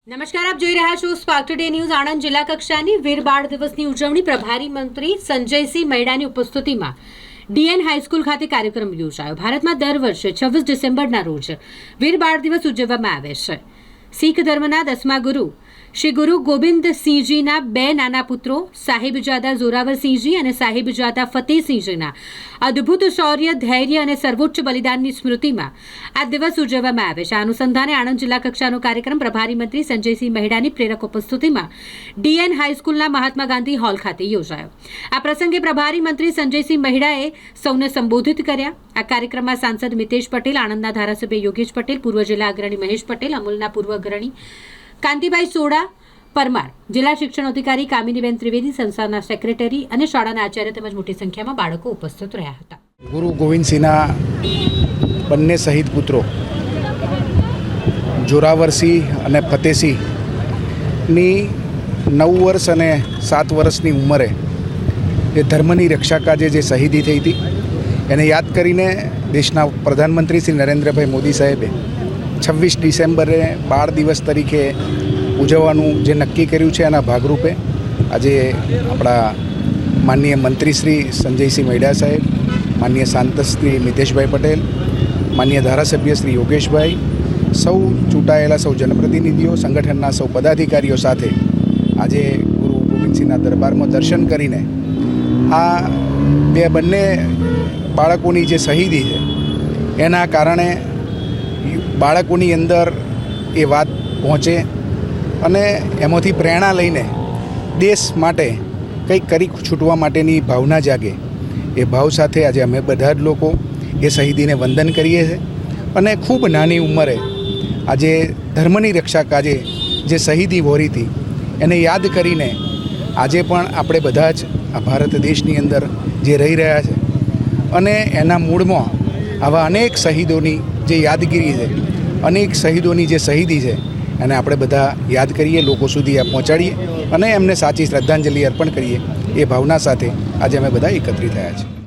નમસ્કાર, આપ જોઈ રહ્યા છો સ્પાર્ક ટુડે ન્યૂઝ। આણંદ જિલ્લા કક્ષાની વીર બાળ દિવસની ઉજવણી પ્રભારી મંત્રી સંજયસિંહ મૈડાની ઉપસ્થિતિમાં ડીએન હાઈસ્કૂલ ખાતે કાર્યક્રમ યોજાયો। ભારતમાં દર વર્ષે 26 ડિસેમ્બરના રોજ વીર બાળ દિવસ ઉજવવામાં આવે છે। શીખ ધર્મના 10મા ગુરુ શ્રી ગુરુ ગોબિંદસિંહજીના બે નાના પુત્રો સાહિબજાદા જોરાવરસિંહજી અને સાહિબજાદા ફતેહસિંહજીના અદ્ભુત શૌર્ય, ધૈર્ય અને સર્વોચ્ચ બલિદાનની સ્મૃતિમાં આ દિવસ ઉજવવામાં આવે છે। આ અનુસંધાને આણંદ જિલ્લા કક્ષાનો કાર્યક્રમ પ્રભારી મંત્રી સંજયસિંહ મૈડાની પ્રેરક ઉપસ્થિતિમાં ડીએન હાઈસ્કૂલના મહાત્મા ગાંધી હોલ ખાતે યોજાયો। આ પ્રસંગે પ્રભારી મંત્રી સંજયસિંહ મૈડાએ સૌને સંબોધિત કર્યા। આ કાર્યક્રમમાં સાંસદ મિતેશ પટેલ, આણંદના ધારાસભ્ય યોગેશ પટેલ, પૂર્વ જિલ્લા અગ્રણી મહેશ પટેલ, અમૂલના પૂર્વ અગ્રણી કાંતિભાઈ સોડા પરમાર, જિલ્લા શિક્ષણ અધિકારી કામિનીબેન ત્રિવેદી, સંસ્થાના સેક્રેટરી અને શાળાના આચાર્ય તેમજ મોટી સંખ્યામાં બાળકો ઉપસ્થિત રહ્યા હતા। ગુરુ ગોવિંદસિંહના બંને શહીદ પુત્રો જોરાવરસિંહ અને ફતેહસિંહની 9 વર્ષ અને 7 વર્ષની ઉંમરે જે ધર્મની રક્ષા કાજે જે શહીદી થઈ હતી એને યાદ કરીને દેશના પ્રધાનમંત્રી શ્રી નરેન્દ્રભાઈ મોદી સાહેબે 26 ડિસેમ્બરે બાળ દિવસ તરીકે ઉજવવાનું જે નક્કી કર્યું છે એના ભાગરૂપે આજે આપણા માનનીય મંત્રી શ્રી સંજયસિંહ મૈડા સાહેબ, માનનીય સાંસદ શ્રી મિતેશભાઈ પટેલ, માનનીય ધારાસભ્ય શ્રી યોગેશભાઈ, સૌ ચૂંટાયેલા સૌ જનપ્રતિનિધિઓ, સંગઠનના સૌ પદાધિકારીઓ સાથે આજે ગુરુ ગોવિંદસિંહના દરબારમાં દર્શન કરીને આ બંને બાળકોની જે શહીદી છે એના કારણે બાળકોની અંદર એ વાત પહોંચે અને એમાંથી પ્રેરણા લઈને દેશ માટે કંઈક કરી છૂટવા માટેની ભાવના જાગે। એ ભાવ સાથે આજે અમે બધા જ લોકો એ શહીદીને વંદન કરીએ છીએ અને ખૂબ નાની ઉંમરે આજે ધર્મની રક્ષા કાજે જે શહીદી વહોરી હતી એને યાદ કરીને આજે પણ આપણે બધા જ આ ભારત દેશની અંદર જે રહી રહ્યા છે અને એના મૂળમાં આવા અનેક શહીદોની જે યાદગીરી છે, અનેક શહીદોની જે શહીદી છે એને આપણે બધા યાદ કરીએ, લોકો સુધી આ પહોંચાડીએ અને એમને સાચી શ્રદ્ધાંજલિ અર્પણ કરીએ। એ ભાવના સાથે આજે અમે બધા એકત્રિત થયા છીએ।